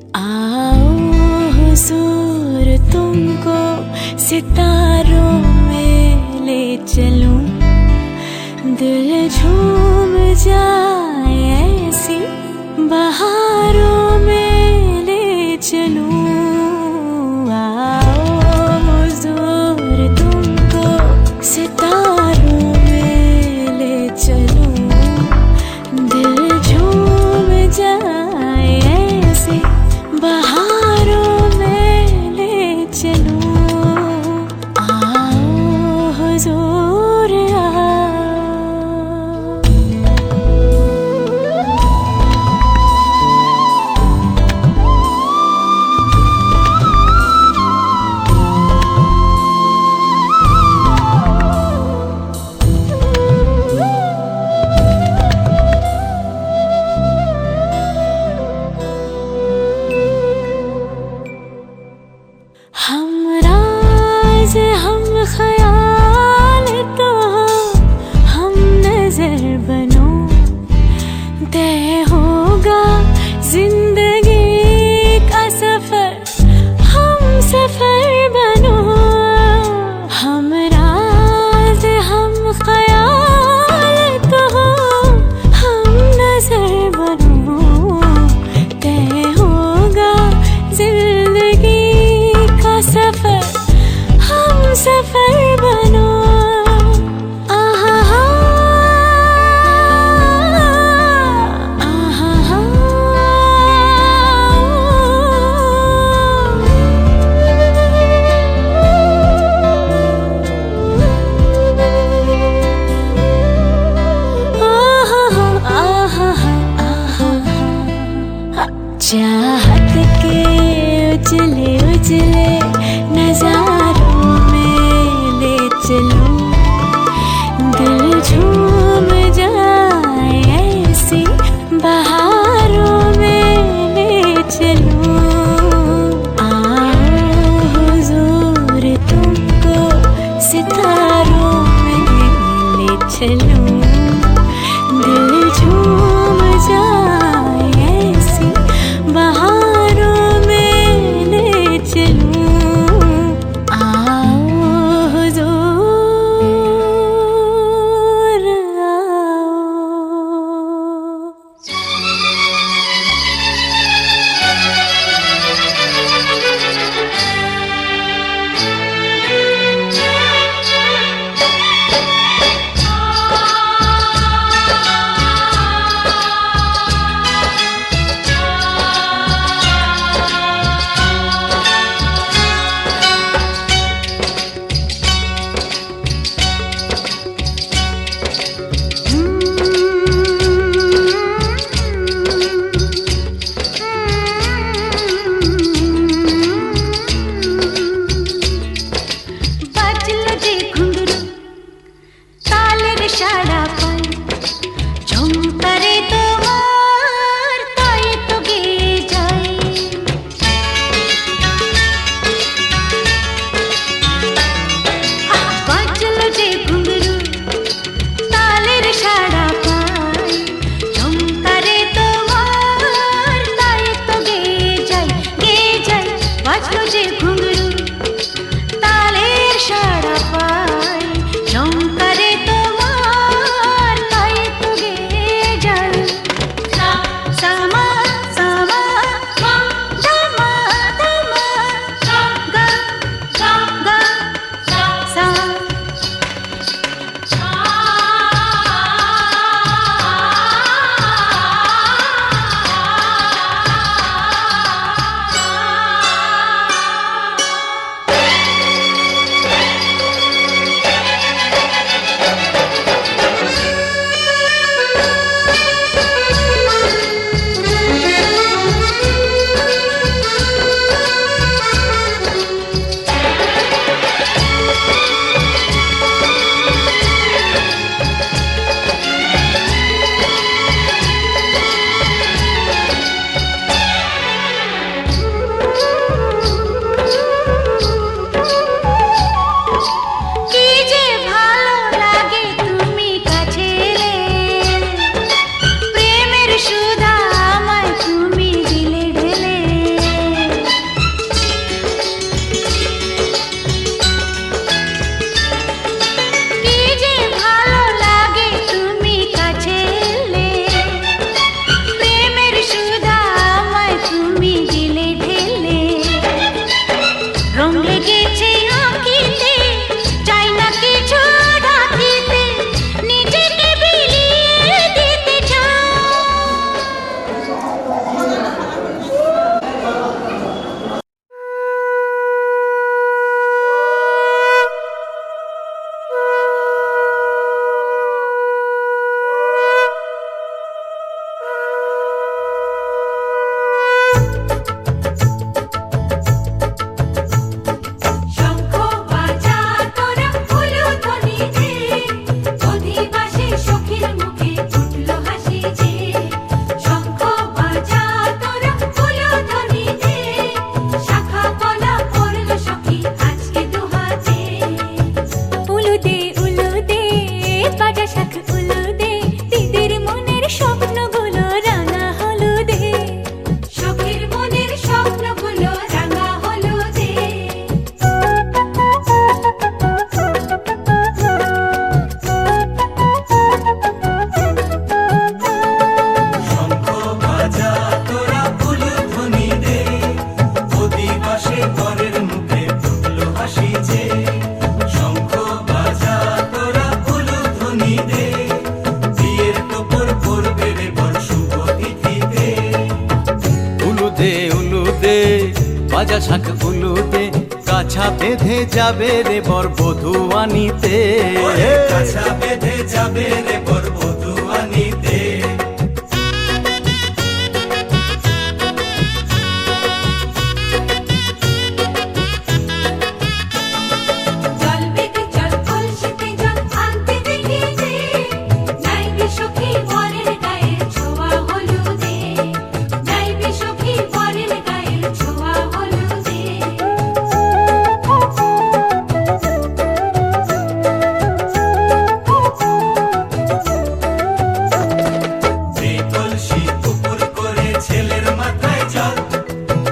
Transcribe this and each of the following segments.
आओ हुजूर तुमको सितारों में ले चलूं, दिल झूम जाए ऐसी बहारों में ले चलूं। आओ हुजूर तुमको सितारों में ले चलूं, दिल झूम जाए ऐसी बहारों में ले चलूं। आओ हुजूर आओ। हम राज हम ख्याल तो हम नजर बनो, तय होगा जिंदगी का सफर, हम सफर बनो। हम राज हम ख्याल तो हम नजर बनो, तय होगा जिंदगी सफर, हम सफर बनो। आहा हा, आहा हा, आहा हा, आहा हा। चाहत के उजले उजले नजारों में ले चलूं, दिल झूम जाए ऐसी बहारों में ले चलूं। आओ हुजूर तुमको सितारों में ले चलूं, दिल झूम जाए ऐसी बहारों में ले चलूं। आओ हुजूर। দে, বাজা শাঁখ উলু দে, কাছা বেঁধে যাবে রে বর বধূ আনিতে। কাছা বেঁধে যাবে রে বর বধূ আনিতে।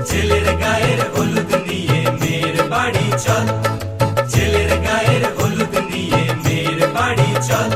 ছেলের গায়ের হলুদ নিয়ে মেয়ের বাড়ি চল।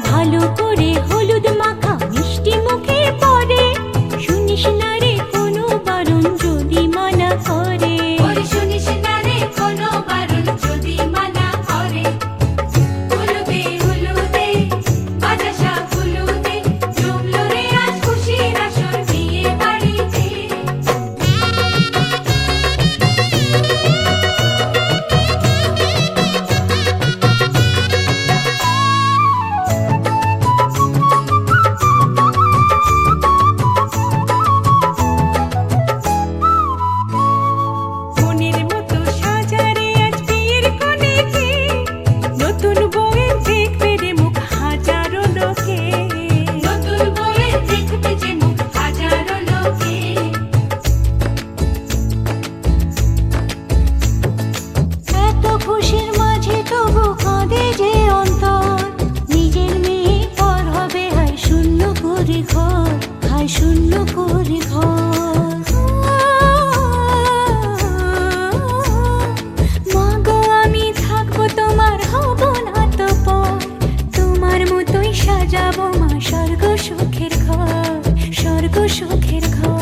ভালো করে হলুদ মাখা মিষ্টি মুখে পড়ে, শুনিস না রে কোনো বারণ যদি মানা করে। শুনিস না রে কোনো বারণ যদি মানা করে। হলুদে হলুদে বাজা শাঁখ হলুদে, জমলো রে আজ খুশির আসর বিয়ে বাড়িতে। শূন্য করে ঘর, মাগো আমি থাকবো তোমার, হব না তো পর। তোমার মতোই সাজাবো মা স্বর্গ সুখের ঘর, স্বর্গ সুখের ঘর।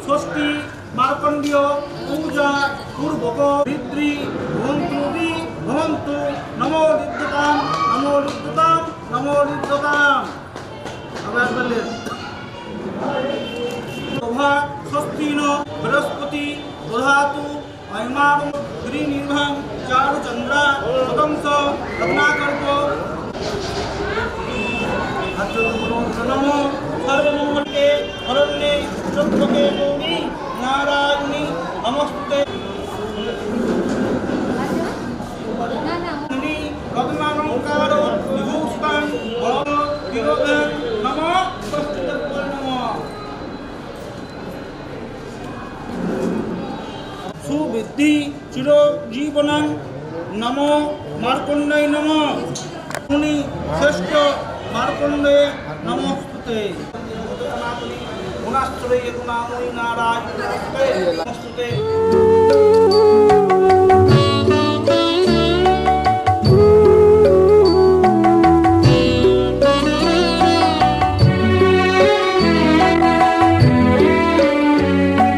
ষষ্ঠী মার্কণ্ডীয় পূজা পূর্বক পিতৃ ভবন্তুবি ভবন্তু নমো লিদ্যতাম নমো লিদ্যতাম নমো লিদ্যতাম। আবার বললেন শোভা ষষ্ঠীন বৃহস্পতি দধাতু অয়মাম গিরিনির্ভং চারুচন্দ্রা শতংস রত্নাকল্প নমো সর্বমঙ্গলে অরণ্যে চন্দ্রকে গৌরী নারায়ণী নমস্তে। রত্নালঙ্কার নমো স্বস্তিতব্বৈ নমো। সুবৃদ্ধি চিরজীবনং নমো মার্কণ্ডেয় নমো। মুনি শ্রেষ্ঠ মার্কণ্ডে নমস্তুতে। গুণাশ্রয়ে গুণাময়ী নারায়ণে নমস্তুতে।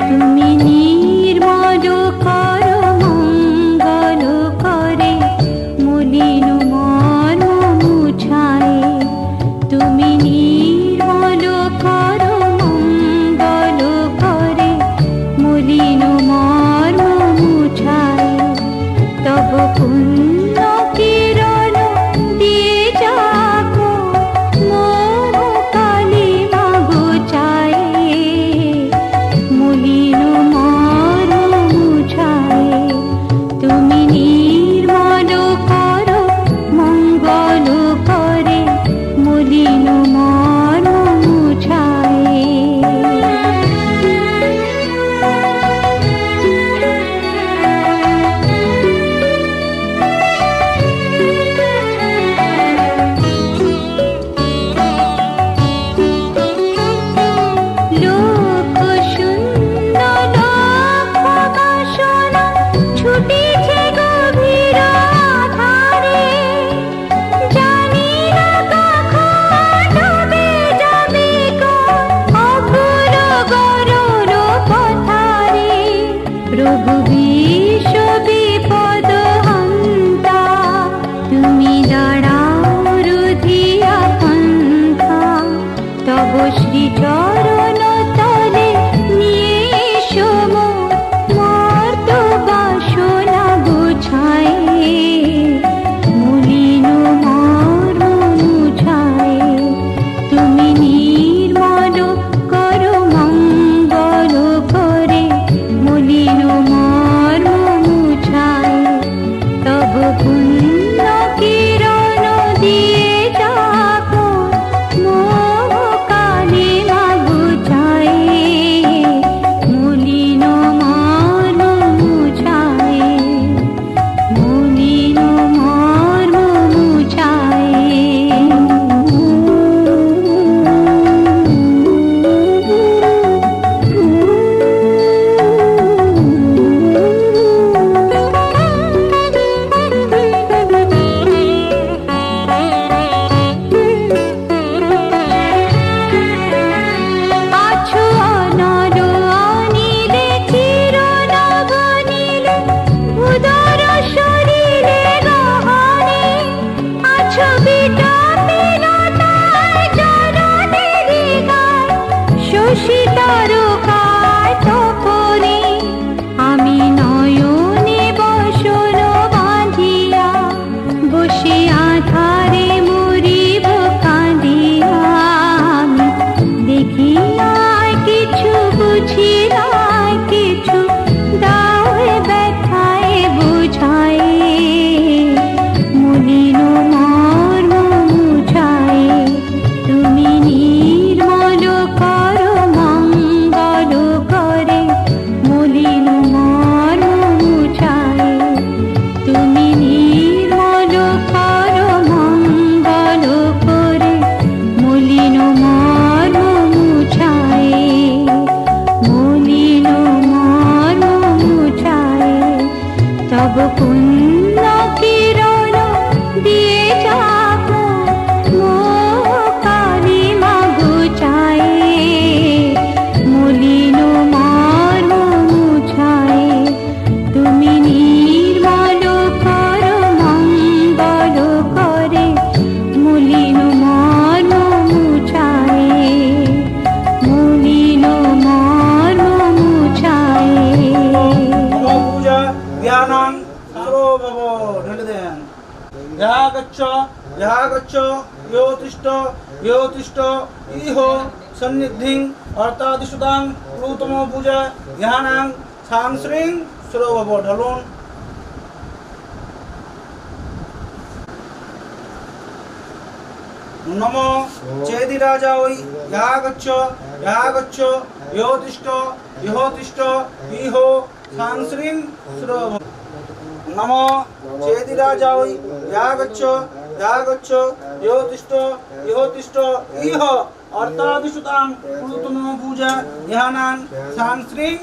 তুমি নির্মল কর মঙ্গল করে মলিন মন মুছায়ে। তুমি নির্মল কর মঙ্গল করে মলিন মন মুছায়ে। তব পুণ্য কিরণ দিয়ে যাকো মোহ কালিমা ঘুচায়ে। মলিন মন মুছায়ে। তুমি নির্মল কর মঙ্গল করে মলিন মন মুছায়ে। লোক শূন্য লোক বাসনা ছুটিছে গভীর আধারে। জানি না কখন ডুবে যাবে কোন অঘোর গরল পথারে। প্রভু বিশ্ব বিপদ হন্তা তুমি দাঁড়াও রুধিয়া পন্থা। তব শ্রীচরণ তলে নিয়ে এসো মোর মর্ত বাসনা গুছায়ে। মলিন মন মুছায়ে। তুমি নির্মল কর মঙ্গল করে মলিন মন মুছায়ে। তব পুণ্য কিরণ দিয়ে যাকো মোহ কালিমা ঘুচায়ে। মলিন মন মুছায়ে। মলিন মন মুছায়ে। আছো অনর অনিলে চিরনবনীলে উদর শরীরে গহনে। আছো বিটপিলতায় জননীর গায় শশী তারকায় তপনে। আমি নয়নে বসন বাঁধিয়া বসে আধারে মরিব কাঁদিয়া। আমি দেখি নাই কিছু বুঝি নাই কিছু দাও ব্যথায় বুঝায়ে। মলিন মন মুছায়ে। তুমি নির্মল কর মঙ্গল করে মলিন মন মুছায়ে। তুমি নির্মল কর মঙ্গল করে মলিন মন মুছায়ে। মলিন মন মুছায়ে। তব পুণ্য কিরণ দিয়ে যাকো মোহ কালিমা ঘুচায়ে। মলিন মন মুছায়ে। তুমি নির্মল কর মঙ্গল করে মলিন মন মুছায়ে। মলিন মন মুছায়ে। নমো পূজা জ্ঞানং সর্বভব ঢেলে দেন। ইহা গচ্ছ ইহ তিষ্ঠ ইহ সন্নিধিং অর্থাদিশুদাং প্রথম পূজা ইহানাং সাং শ্রীং সর্বভব ঢলুন। নমো চেদি রাজাঐ ইহা গচ্ছ ইহ তিষ্ঠ ইহো সাংশ্রীং শ্রব নমো চেদি রাজাঐ ইহা গচ্ছ ইহ তিষ্ঠ ইহ অর্থাদিশুতাং কুরুতম পূজা ইহানাং সাংশ্রীং।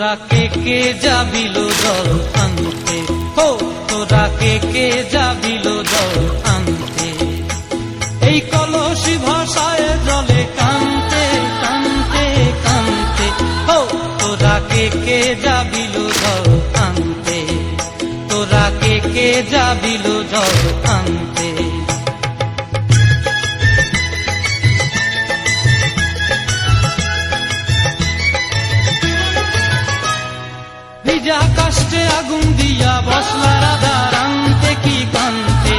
তোরা কে যাবিল জল আনতে, হো তোরা কে যাবিল জল আনতে, এই কলসি ভাষায় জলে কানতে কানতে কানতে, হো তোরা কে যাবিল জল আনতে, তোরা কে যাবিল জল আনতে। ভিজা কাষ্টে আগুন দিয়া বসলা রাধা রানতে কি কানতে,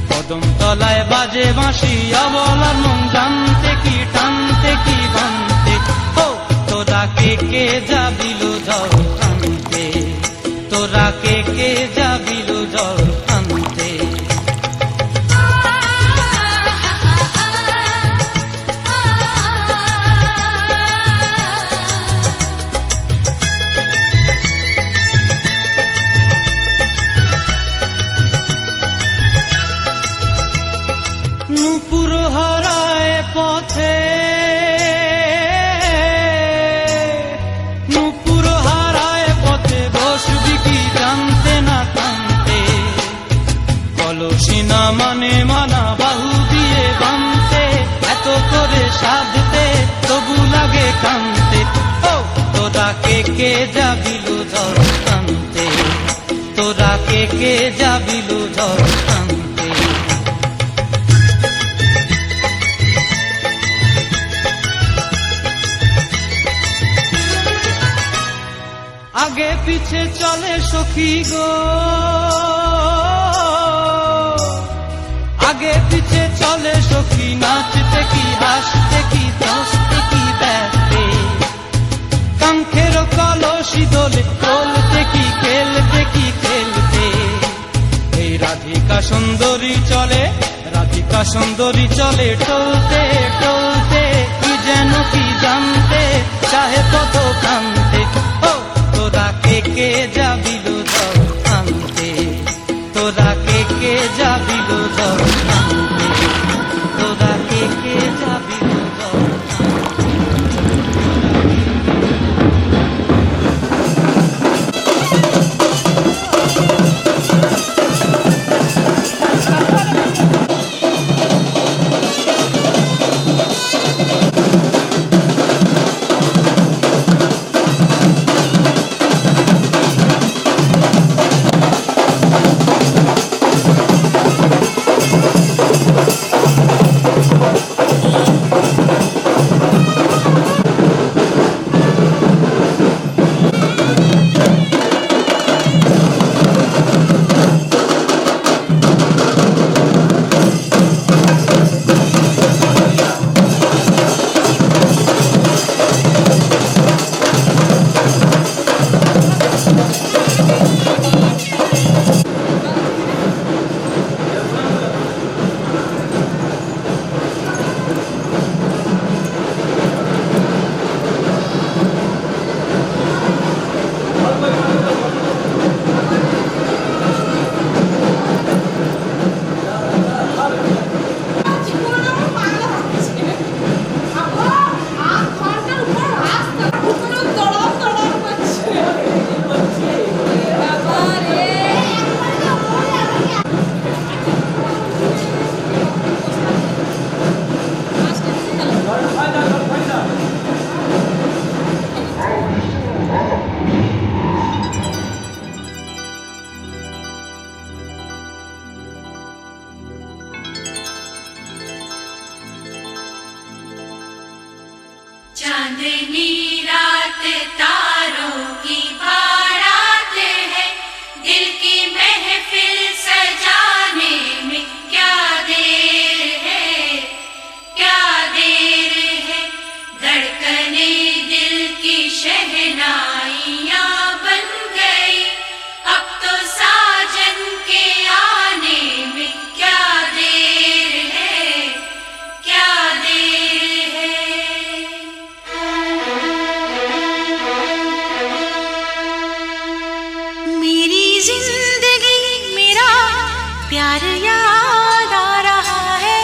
কদম তলায় বাজে বাঁশি অবলার মন জানতে কি টানতে কি বানতে, হো তোরা কে যাবিল জল আনতে, তোরা কে যাবিল জল আনতে। নূপুর হারায় পথে, নূপুর হারায় পথে বসবি কি জানতে না কানতে, কলসি না মানে মানা বাহু দিয়ে বানতে, এত করে সাধতে তবু লাগে কানতে, ও তোরা কে যাবিল জল আনতে, তোরা কে যাবিল জল আনতে। আগে পিছে চলে সখী গো, আগে পিছে চলে সখী, নাচতে কি হাসতে কি দশতে কি দেখতে, কাঙ্ক্ষের কলসি দোলে তোলতে কি খেলতে কি খেলতে, এই রাধিকা সুন্দরী চলে, রাধিকা সুন্দরী চলে টলতে টলতে, কি যেন কি জানতে চাহে কত কানতে, ও তোরা কে যাবিল জল আনতে, তোরা কে যাবিল জল আনতে, তোরা কে যাবিল জল चांदनी रात तारों की बारात है, दिल की महफिल सजाने में क्या देर है, क्या देर है, धड़कने दिल की शहनाइयाँ बन गई, अब तो साजन के आने में क्या देर है, क्या देर है। मेरी जिंदगी मेरा प्यार याद आ रहा है,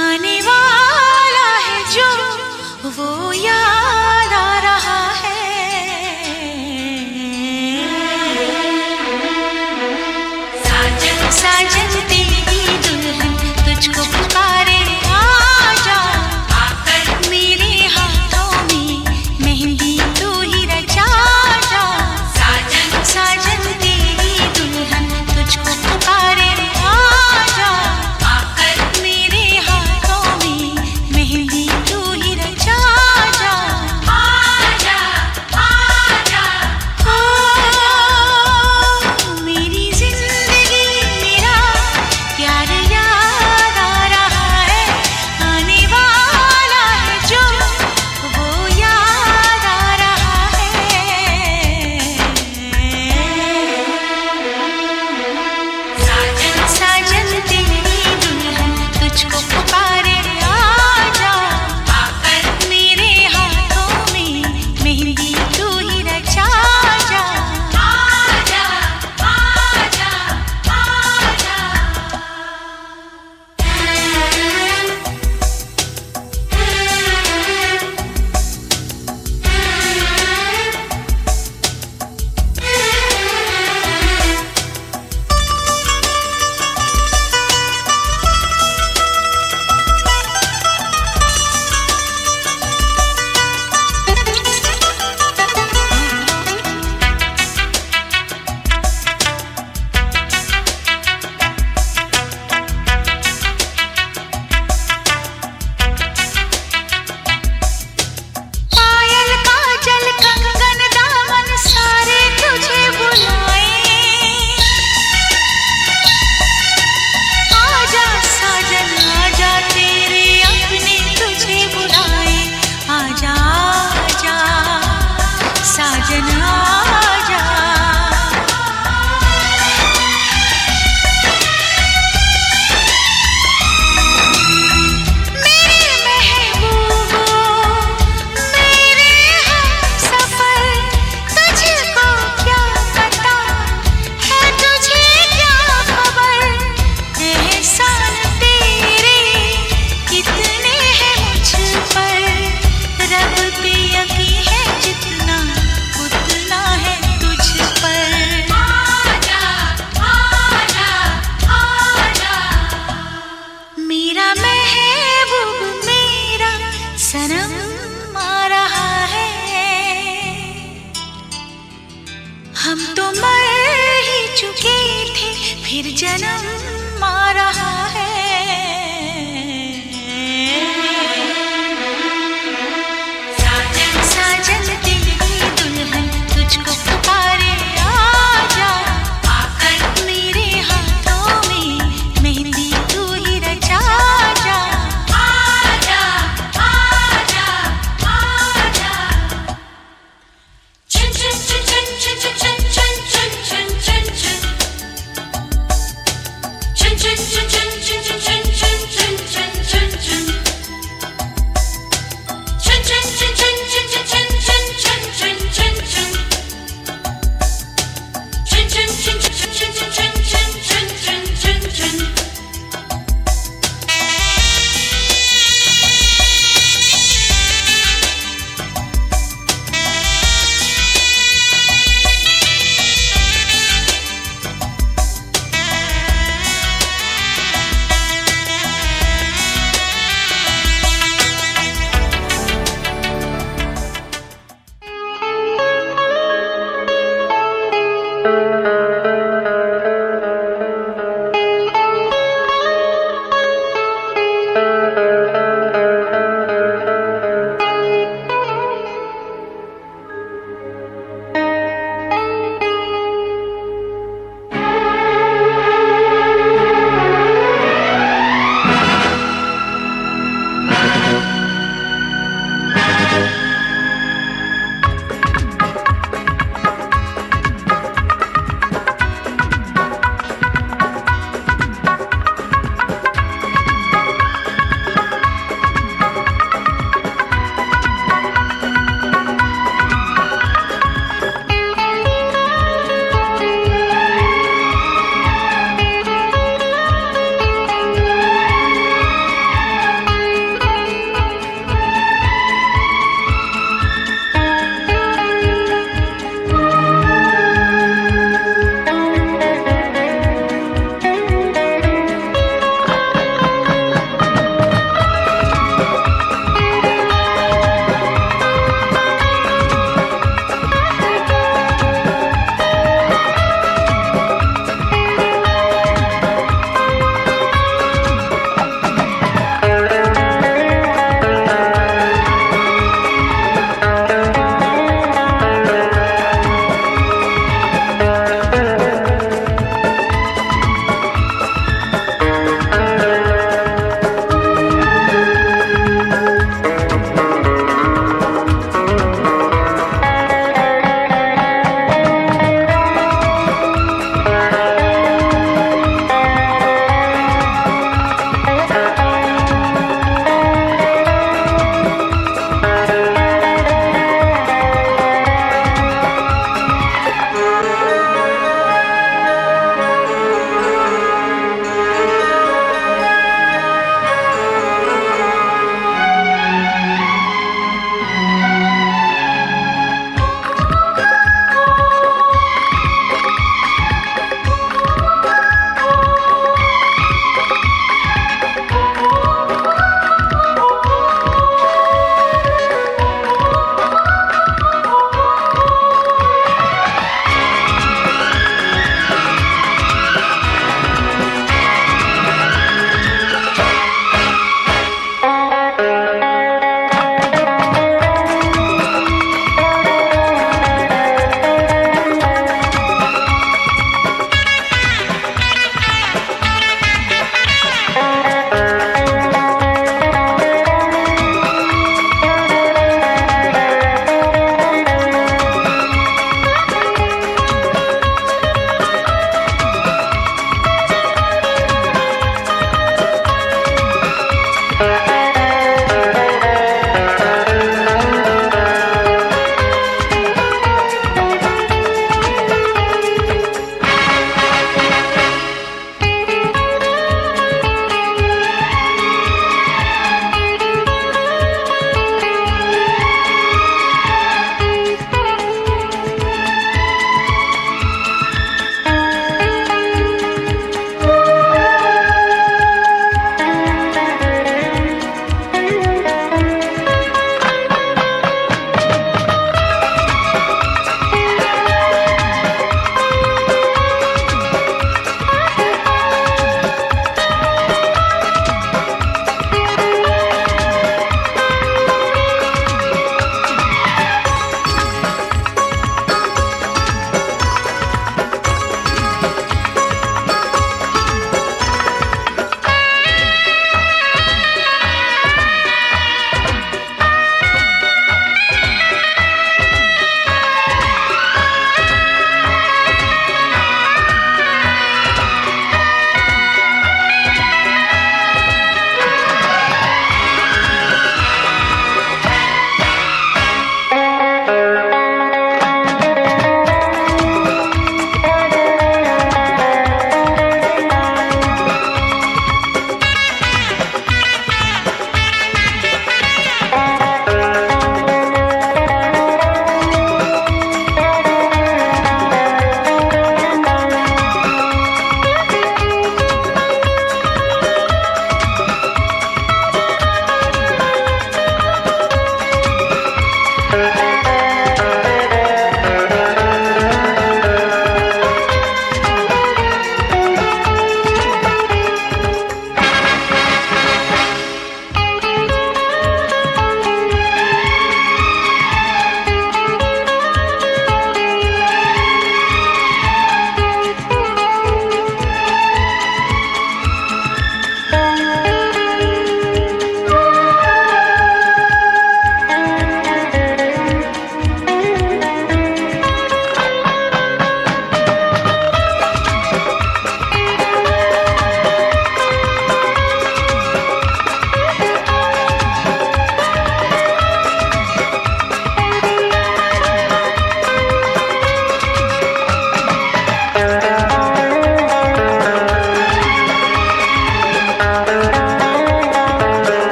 आने वाला है जो वो है।